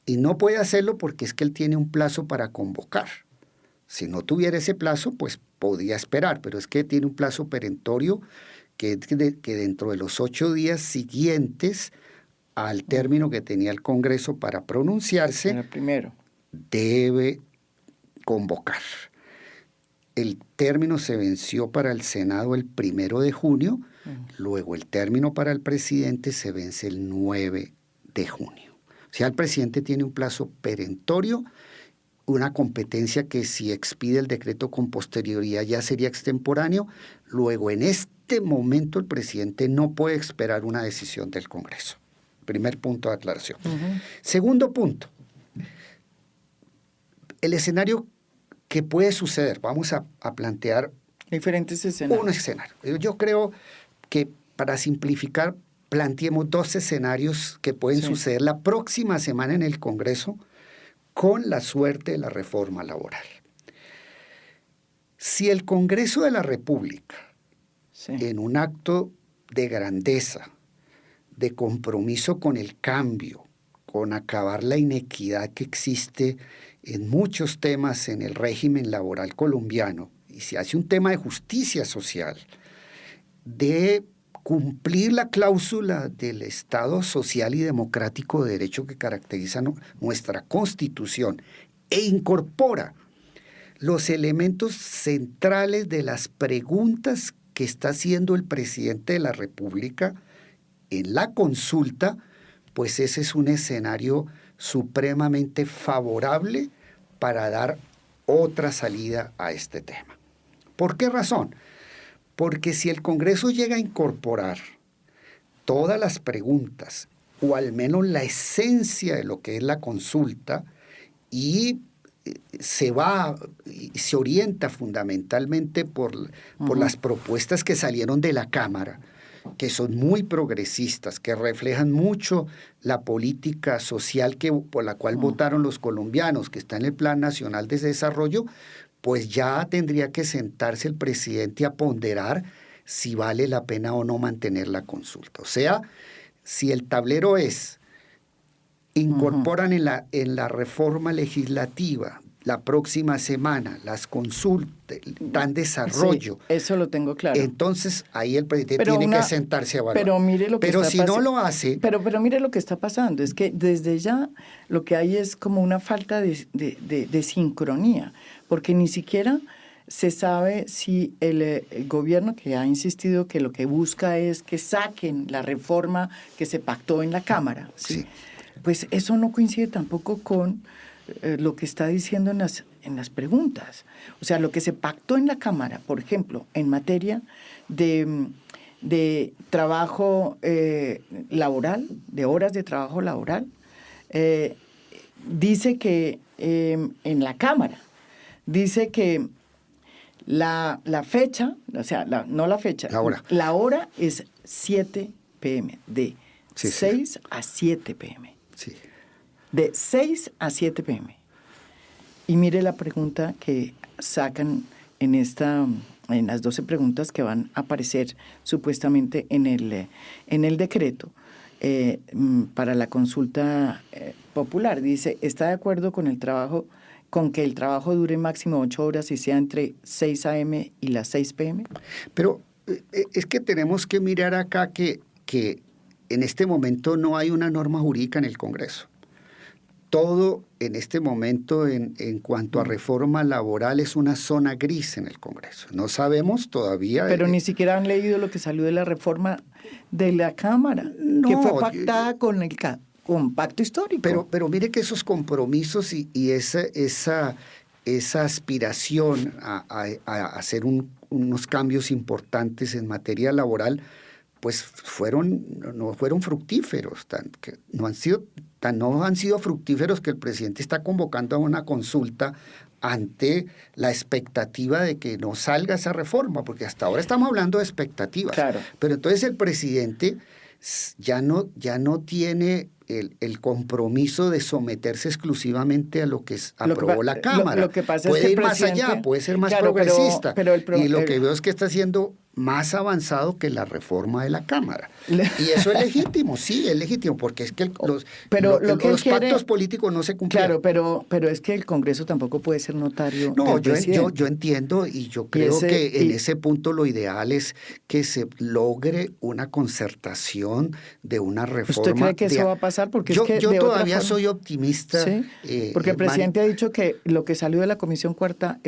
Y no puede hacerlo porque es que él tiene un plazo para convocar. Si no tuviera ese plazo, pues podía esperar, pero es que tiene un plazo perentorio que dentro de los 8 días siguientes al término que tenía el Congreso para pronunciarse, el primero, debe convocar. El término se venció para el Senado el 1 de junio, luego el término para el presidente se vence el 9 de junio. O sea, el presidente tiene un plazo perentorio una competencia que si expide el decreto con posterioridad ya sería extemporáneo. Luego, en este momento, el presidente no puede esperar una decisión del Congreso. Primer punto de aclaración. Segundo punto, el escenario que puede suceder. Vamos a plantear diferentes escenarios. un escenario. Yo creo que, para simplificar, planteemos 2 escenarios que pueden suceder la próxima semana en el Congreso con la suerte de la reforma laboral. Si el Congreso de la República, en un acto de grandeza, de compromiso con el cambio, con acabar la inequidad que existe en muchos temas en el régimen laboral colombiano, y se hace un tema de justicia social, de cumplir la cláusula del Estado social y democrático de derecho que caracteriza nuestra Constitución e incorpora los elementos centrales de las preguntas que está haciendo el presidente de la República en la consulta, pues ese es un escenario supremamente favorable para dar otra salida a este tema. ¿Por qué razón? Porque si el Congreso llega a incorporar todas las preguntas, o al menos la esencia de lo que es la consulta, y se orienta fundamentalmente por las propuestas que salieron de la Cámara, que son muy progresistas, que reflejan mucho la política social por la cual votaron los colombianos, que está en el Plan Nacional de Desarrollo, pues ya tendría que sentarse el presidente a ponderar si vale la pena o no mantener la consulta. O sea, si el tablero es, incorporan en la reforma legislativa la próxima semana las consultas, dan desarrollo. Sí, eso lo tengo claro. Entonces, ahí el presidente tiene que sentarse a evaluar. Pero mire lo que pero está si no lo hace... Pero mire lo que está pasando, es que desde ya lo que hay es como una falta de sincronía, porque ni siquiera se sabe si el gobierno, que ha insistido que lo que busca es que saquen la reforma que se pactó en la Cámara, ¿sí? Pues eso no coincide tampoco con lo que está diciendo en las preguntas. O sea, lo que se pactó en la Cámara, por ejemplo, en materia de trabajo laboral, de horas de trabajo laboral, dice que en la Cámara, dice que la fecha, o sea, no la fecha, la hora es 7 p.m., de 6 a 7 p.m. Sí. De 6 a 7 p.m. Y mire la pregunta que sacan en las 12 preguntas que van a aparecer supuestamente en el decreto para la consulta popular. Dice, ¿está de acuerdo con que el trabajo dure máximo 8 horas y sea entre 6 a.m. y las 6 p.m.? Pero es que tenemos que mirar acá que en este momento no hay una norma jurídica en el Congreso. Todo en este momento en cuanto a reforma laboral es una zona gris en el Congreso. No sabemos todavía... Pero ni siquiera han leído lo que salió de la reforma de la Cámara, que fue pactada con pacto histórico. Pero mire que esos compromisos y esa aspiración a hacer unos cambios importantes en materia laboral, pues no fueron fructíferos, no han sido fructíferos que el presidente está convocando a una consulta ante la expectativa de que no salga esa reforma, porque hasta ahora estamos hablando de expectativas. Claro. Pero entonces el presidente ya no tiene el compromiso de someterse exclusivamente a lo que aprobó la Cámara. Lo que pasa puede es que ir más allá, puede ser más progresista. Y lo que veo es que está haciendo más avanzado que la reforma de la Cámara. Y eso es legítimo, sí, es legítimo, porque es que los pactos políticos no se cumplieron. Claro, pero es que el Congreso tampoco puede ser notario. No, yo entiendo y yo creo que en ese punto lo ideal es que se logre una concertación de una reforma. ¿Usted cree que eso va a pasar? Porque yo todavía soy optimista. ¿Sí? Porque el presidente ha dicho que lo que salió de la Comisión Cuarta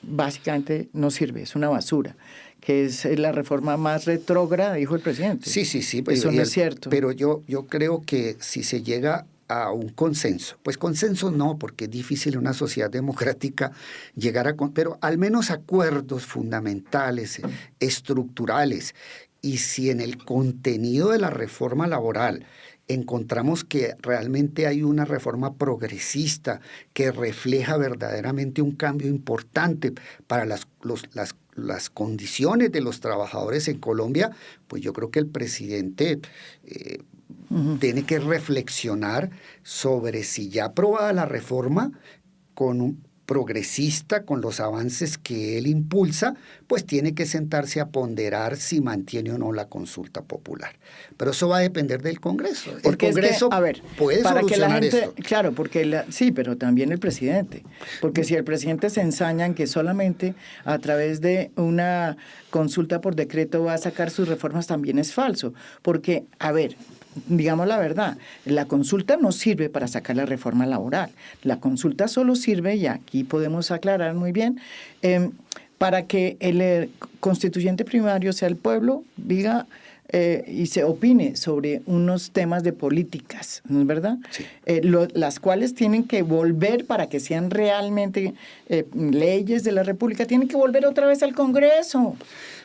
básicamente no sirve, es una basura, que es la reforma más retrógrada, dijo el presidente. Sí. Eso no es cierto. Pero yo creo que si se llega a un consenso. Pues consenso no, porque es difícil en una sociedad democrática llegar a... Pero al menos acuerdos fundamentales, estructurales. Y si en el contenido de la reforma laboral encontramos que realmente hay una reforma progresista que refleja verdaderamente un cambio importante para las condiciones de los trabajadores en Colombia, pues yo creo que el presidente tiene que reflexionar sobre si ya aprobada la reforma con un progresista, con los avances que él impulsa, pues tiene que sentarse a ponderar si mantiene o no la consulta popular. Pero eso va a depender del Congreso. Porque el Congreso para puede solucionar que la gente, esto. claro, porque sí, pero también el presidente. Porque si el presidente se ensaña en que solamente a través de una consulta por decreto va a sacar sus reformas, también es falso. Porque, a ver, digamos la verdad, la consulta no sirve para sacar la reforma laboral. La consulta solo sirve, y aquí podemos aclarar muy bien, para que el constituyente primario, sea el pueblo, diga y se opine sobre unos temas de políticas, ¿no es verdad? Sí. Las cuales tienen que volver, para que sean realmente leyes de la República, tienen que volver otra vez al Congreso.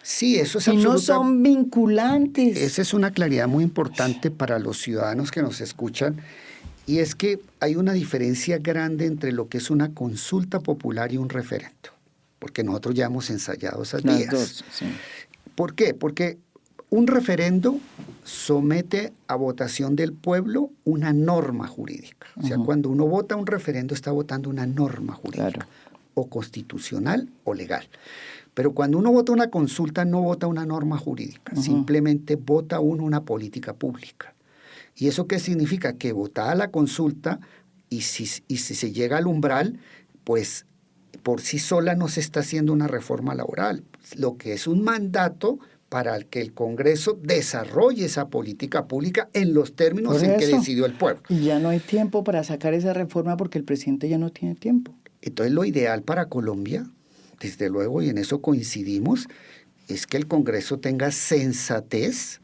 Sí, eso es Y no absoluta- son vinculantes. Esa es una claridad muy importante para los ciudadanos que nos escuchan, y es que hay una diferencia grande entre lo que es una consulta popular y un referendo, porque nosotros ya hemos ensayado esas Las vías. dos, sí. ¿Por qué? Porque un referendo somete a votación del pueblo una norma jurídica. O sea, cuando uno vota un referendo está votando una norma jurídica, Claro. o constitucional o legal. Pero cuando uno vota una consulta no vota una norma jurídica, simplemente vota uno una política pública. ¿Y eso qué significa? Que votada la consulta, y si se llega al umbral, pues por sí sola no se está haciendo una reforma laboral. Lo que es un mandato para que el Congreso desarrolle esa política pública en los términos Por en que eso. decidió el pueblo. Y ya no hay tiempo para sacar esa reforma porque el presidente ya no tiene tiempo. Entonces lo ideal para Colombia, desde luego, y en eso coincidimos, es que el Congreso tenga sensatez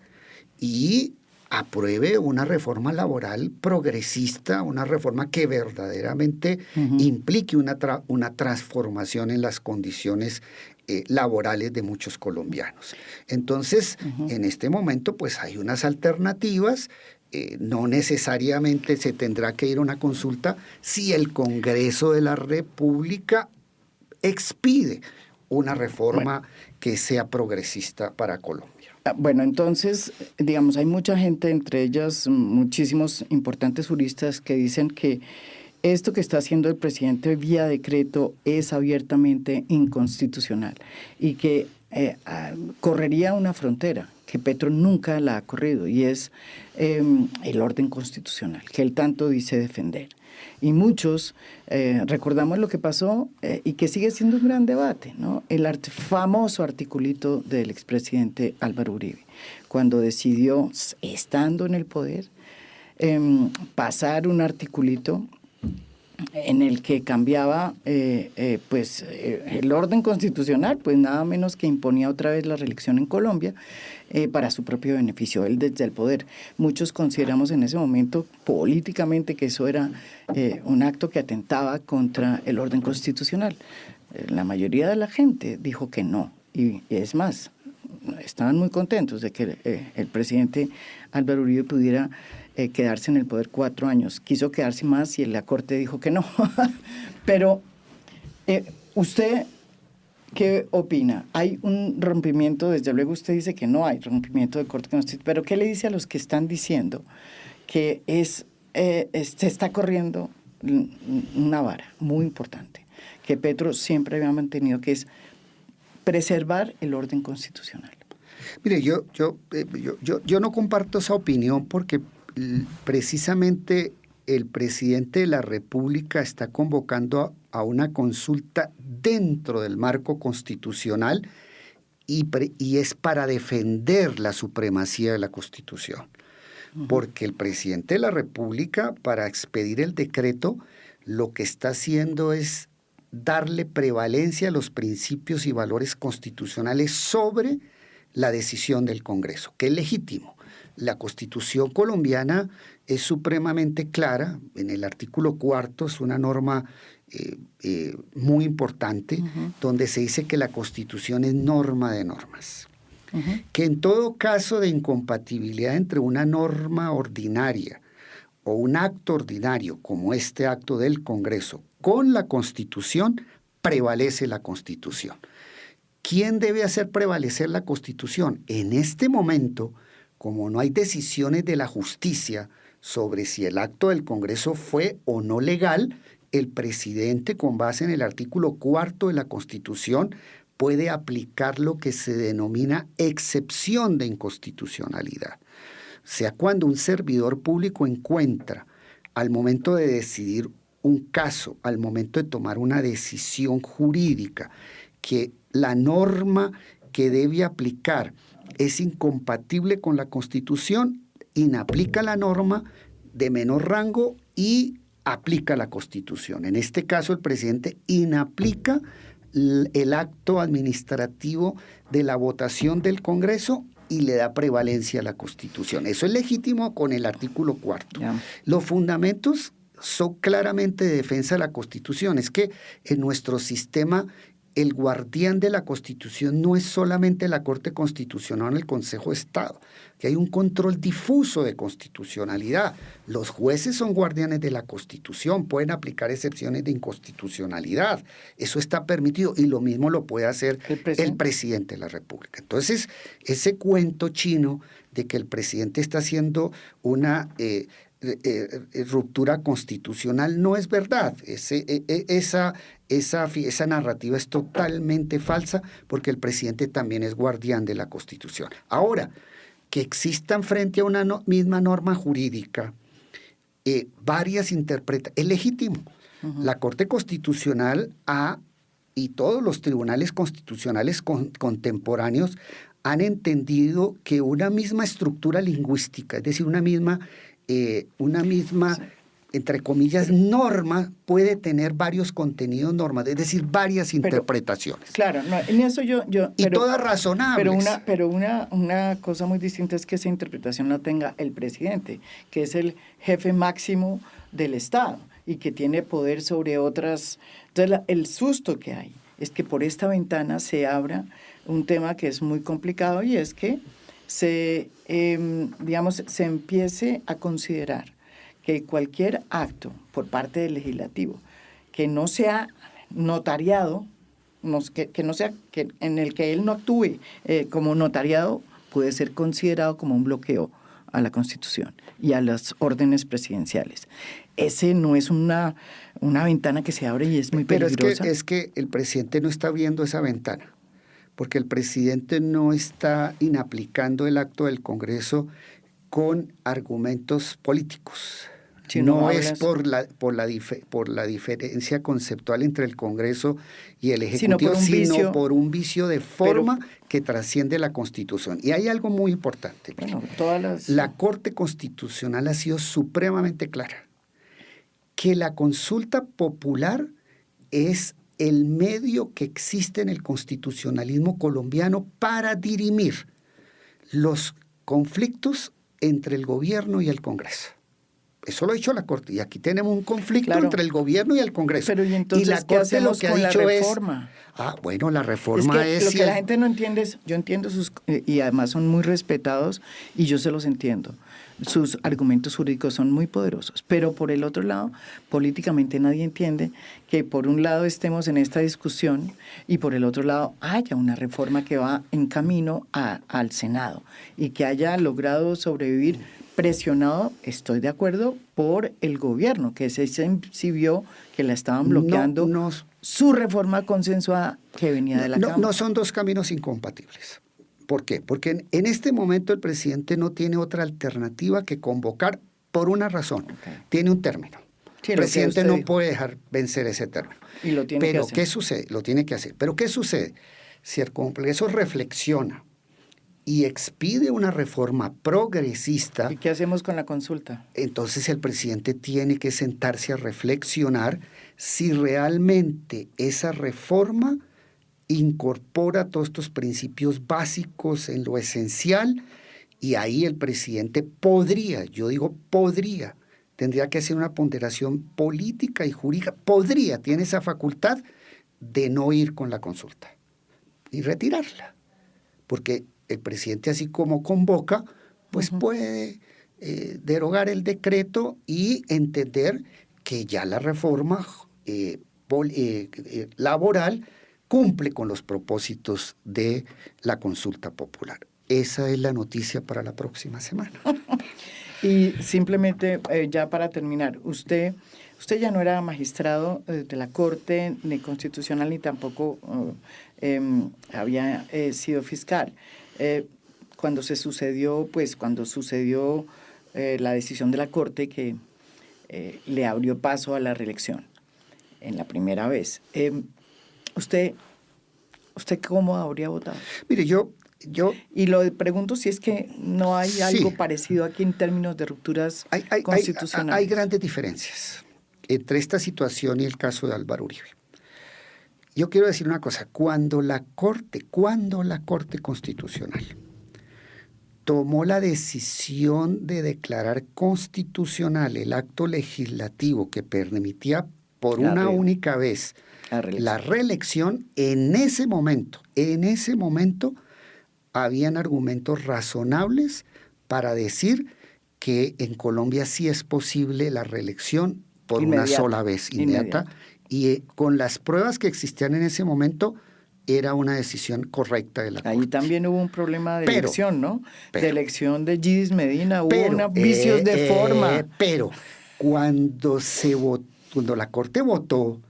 y apruebe una reforma laboral progresista, una reforma que verdaderamente implique una transformación en las condiciones laborales de muchos colombianos. Entonces, en este momento, pues hay unas alternativas. No necesariamente se tendrá que ir a una consulta si el Congreso de la República expide una reforma que sea progresista para Colombia. Bueno, entonces, digamos, hay mucha gente, entre ellas muchísimos importantes juristas, que dicen que esto que está haciendo el presidente vía decreto es abiertamente inconstitucional y que correría una frontera que Petro nunca la ha corrido, y es el orden constitucional, que él tanto dice defender. Y muchos recordamos lo que pasó y que sigue siendo un gran debate, ¿no? El famoso articulito del expresidente Álvaro Uribe, cuando decidió, estando en el poder, pasar un articulito en el que cambiaba el orden constitucional, pues nada menos que imponía otra vez la reelección en Colombia para su propio beneficio, él desde el poder. Muchos consideramos en ese momento políticamente que eso era un acto que atentaba contra el orden constitucional. La mayoría de la gente dijo que no, y es más, estaban muy contentos de que el presidente Álvaro Uribe pudiera quedarse en el poder 4 años. Quiso quedarse más y la Corte dijo que no. Pero, ¿usted qué opina? ¿Hay un rompimiento? Desde luego usted dice que no hay rompimiento de Corte Constitucional, pero ¿qué le dice a los que están diciendo que se está corriendo una vara muy importante, que Petro siempre había mantenido, que es preservar el orden constitucional? Mire, yo no comparto esa opinión, porque precisamente el presidente de la República está convocando a una consulta dentro del marco constitucional y es para defender la supremacía de la Constitución. Porque el presidente de la República, para expedir el decreto, lo que está haciendo es darle prevalencia a los principios y valores constitucionales sobre la decisión del Congreso, que es legítimo. La Constitución colombiana es supremamente clara. En el artículo 4 es una norma muy importante, donde se dice que la Constitución es norma de normas. Que en todo caso de incompatibilidad entre una norma ordinaria o un acto ordinario, como este acto del Congreso, con la Constitución, prevalece la Constitución. ¿Quién debe hacer prevalecer la Constitución? En este momento, como no hay decisiones de la justicia sobre si el acto del Congreso fue o no legal, el presidente, con base en el artículo 4 de la Constitución, puede aplicar lo que se denomina excepción de inconstitucionalidad. O sea, cuando un servidor público encuentra, al momento de decidir un caso, al momento de tomar una decisión jurídica, que la norma que debe aplicar es incompatible con la Constitución, inaplica la norma de menor rango y aplica la Constitución. En este caso, el presidente inaplica el acto administrativo de la votación del Congreso y le da prevalencia a la Constitución. Eso es legítimo con el artículo 4. Los fundamentos son claramente de defensa de la Constitución. Es que en nuestro sistema el guardián de la Constitución no es solamente la Corte Constitucional o el Consejo de Estado, que hay un control difuso de constitucionalidad. Los jueces son guardianes de la Constitución, pueden aplicar excepciones de inconstitucionalidad. Eso está permitido y lo mismo lo puede hacer el presidente de la República. Entonces, ese cuento chino de que el presidente está haciendo una ruptura constitucional no es verdad. Esa narrativa es totalmente falsa porque el presidente también es guardián de la Constitución. Ahora, que existan frente a una misma norma jurídica varias interpretaciones, es legítimo. La Corte Constitucional y todos los tribunales constitucionales contemporáneos han entendido que una misma estructura lingüística, es decir, una misma entre comillas, norma puede tener varios contenidos normas, es decir, varias interpretaciones. Claro, no, en eso yo y todas razonables. Pero una cosa muy distinta es que esa interpretación la tenga el presidente, que es el jefe máximo del Estado y que tiene poder sobre otras. Entonces, el susto que hay es que por esta ventana se abra un tema que es muy complicado y es que se empiece a considerar que cualquier acto por parte del legislativo que no sea notariado, en el que él no actúe como notariado, puede ser considerado como un bloqueo a la Constitución y a las órdenes presidenciales. Ese no es una ventana que se abre y es muy peligrosa. Pero es que el presidente no está abriendo esa ventana, porque el presidente no está inaplicando el acto del Congreso con argumentos políticos. Si no es por la diferencia conceptual entre el Congreso y el Ejecutivo, sino por un vicio de forma que trasciende la Constitución. Y hay algo muy importante. Bueno, la Corte Constitucional ha sido supremamente clara, que la consulta popular es el medio que existe en el constitucionalismo colombiano para dirimir los conflictos entre el gobierno y el Congreso. Eso lo ha dicho la Corte. Y aquí tenemos un conflicto entre el gobierno y el Congreso. Pero ¿y entonces la Corte qué hacemos lo que con ha dicho la reforma? Bueno, la reforma es lo que la gente no entiende es, yo entiendo sus, y además son muy respetados, y yo se los entiendo. Sus argumentos jurídicos son muy poderosos, pero por el otro lado, políticamente nadie entiende que por un lado estemos en esta discusión y por el otro lado haya una reforma que va en camino al Senado y que haya logrado sobrevivir presionado, estoy de acuerdo, por el gobierno, que sí vio que la estaban bloqueando su reforma consensuada que venía de la Cámara. No son dos caminos incompatibles. ¿Por qué? Porque en este momento el presidente no tiene otra alternativa que convocar por una razón. Tiene un término. Sí, el presidente no puede dejar vencer ese término. Y lo tiene que hacer. ¿Qué sucede? Lo tiene que hacer. Pero ¿qué sucede? Si el Congreso reflexiona y expide una reforma progresista. ¿Y qué hacemos con la consulta? Entonces el presidente tiene que sentarse a reflexionar si realmente esa reforma incorpora todos estos principios básicos en lo esencial Y ahí el presidente podría, yo digo podría, tendría que hacer una ponderación política y jurídica, tiene esa facultad de no ir con la consulta y retirarla. Porque el presidente, así como convoca, pues puede derogar el decreto y entender que ya la reforma laboral cumple con los propósitos de la consulta popular. Esa es la noticia para la próxima semana. Y simplemente, ya para terminar, usted ya no era magistrado de la Corte ni constitucional, ni tampoco había sido fiscal. Cuando sucedió la decisión de la Corte que le abrió paso a la reelección en la primera vez, ¿usted cómo habría votado? Mire, yo y lo pregunto si es que no hay algo parecido aquí en términos de rupturas constitucionales. Hay grandes diferencias entre esta situación y el caso de Álvaro Uribe. Yo quiero decir una cosa, cuando la Corte Constitucional tomó la decisión de declarar constitucional el acto legislativo que permitía por una única vez la reelección, en ese momento, habían argumentos razonables para decir que en Colombia sí es posible la reelección por una sola vez, inmediata. Y con las pruebas que existían en ese momento, era una decisión correcta de la Corte. Ahí también hubo un problema de elección, ¿no? De elección de Yidis Medina, hubo unos vicios de forma. Pero cuando la Corte votó,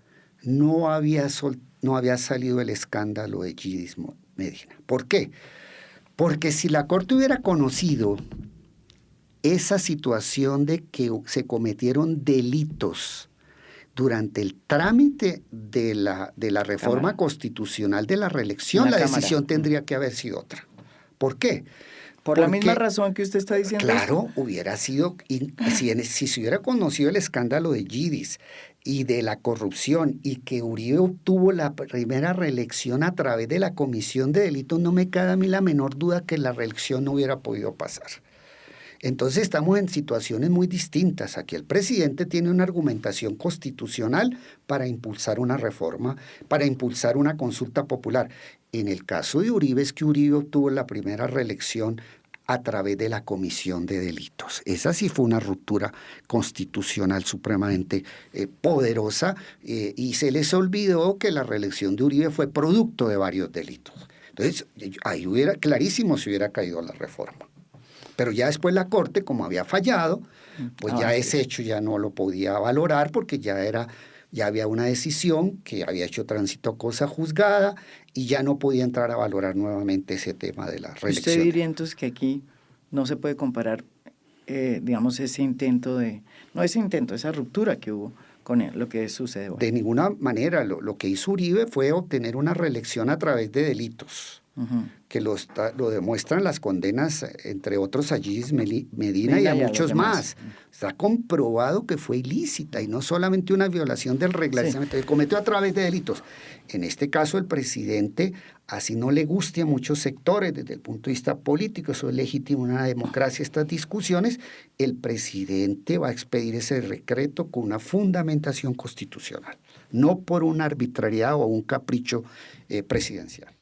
no había salido el escándalo de Yidis Medina. ¿Por qué? Porque si la Corte hubiera conocido esa situación de que se cometieron delitos durante el trámite de la reforma constitucional de la reelección, la decisión tendría que haber sido otra. ¿Por qué? Por la misma razón que usted está diciendo. Claro, hubiera sido, si se hubiera conocido el escándalo de Yidis y de la corrupción y que Uribe obtuvo la primera reelección a través de la comisión de delitos, no me cabe a mí la menor duda que la reelección no hubiera podido pasar. Entonces estamos en situaciones muy distintas. Aquí el presidente tiene una argumentación constitucional para impulsar una reforma, para impulsar una consulta popular. En el caso de Uribe es que Uribe obtuvo la primera reelección a través de la comisión de delitos. Esa sí fue una ruptura constitucional supremamente poderosa y se les olvidó que la reelección de Uribe fue producto de varios delitos. Entonces, ahí clarísimo se hubiera caído la reforma. Pero ya después la Corte, como había fallado, pues ese hecho ya no lo podía valorar porque ya había una decisión que había hecho tránsito a cosa juzgada y ya no podía entrar a valorar nuevamente ese tema de la reelección. ¿Usted diría entonces que aquí no se puede comparar, digamos, esa ruptura que hubo con lo que sucedió? De ninguna manera. Lo que hizo Uribe fue obtener una reelección a través de delitos. Que lo demuestran las condenas, entre otros a Yidis Medina y a muchos más. Está comprobado que fue ilícita y no solamente una violación del reglamento, que cometió a través de delitos. En este caso, el presidente, así no le guste a muchos sectores desde el punto de vista político, eso es legítimo en una democracia, estas discusiones, el presidente va a expedir ese decreto con una fundamentación constitucional, no por una arbitrariedad o un capricho presidencial.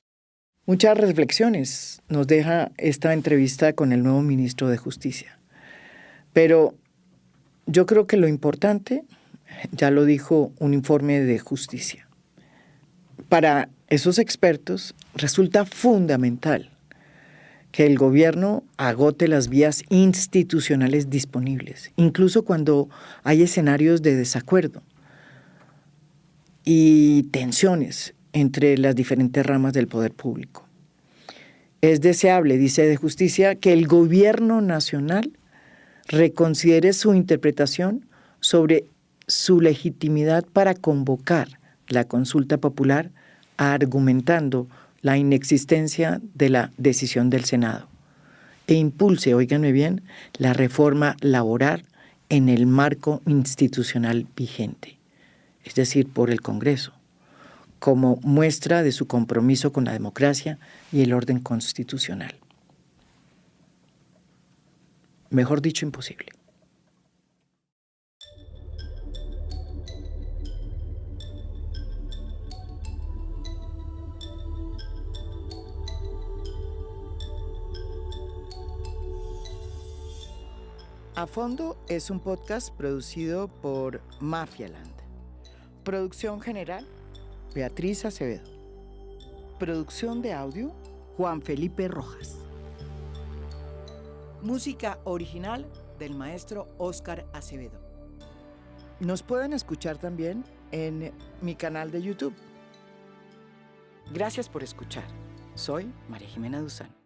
Muchas reflexiones nos deja esta entrevista con el nuevo ministro de Justicia. Pero yo creo que lo importante, ya lo dijo un informe de justicia, para esos expertos resulta fundamental que el gobierno agote las vías institucionales disponibles, incluso cuando hay escenarios de desacuerdo y tensiones entre las diferentes ramas del poder público. Es deseable, dice de Justicia, que el gobierno nacional reconsidere su interpretación sobre su legitimidad para convocar la consulta popular, argumentando la inexistencia de la decisión del Senado, e impulse, óiganme bien, la reforma laboral en el marco institucional vigente, es decir, por el Congreso, como muestra de su compromiso con la democracia y el orden constitucional. mejor dicho, imposible. A Fondo es un podcast producido por Mafialand. Producción general, Beatriz Acevedo. Producción de audio, Juan Felipe Rojas. Música original del maestro Óscar Acevedo. Nos pueden escuchar también en mi canal de YouTube. Gracias por escuchar. Soy María Jimena Duzán.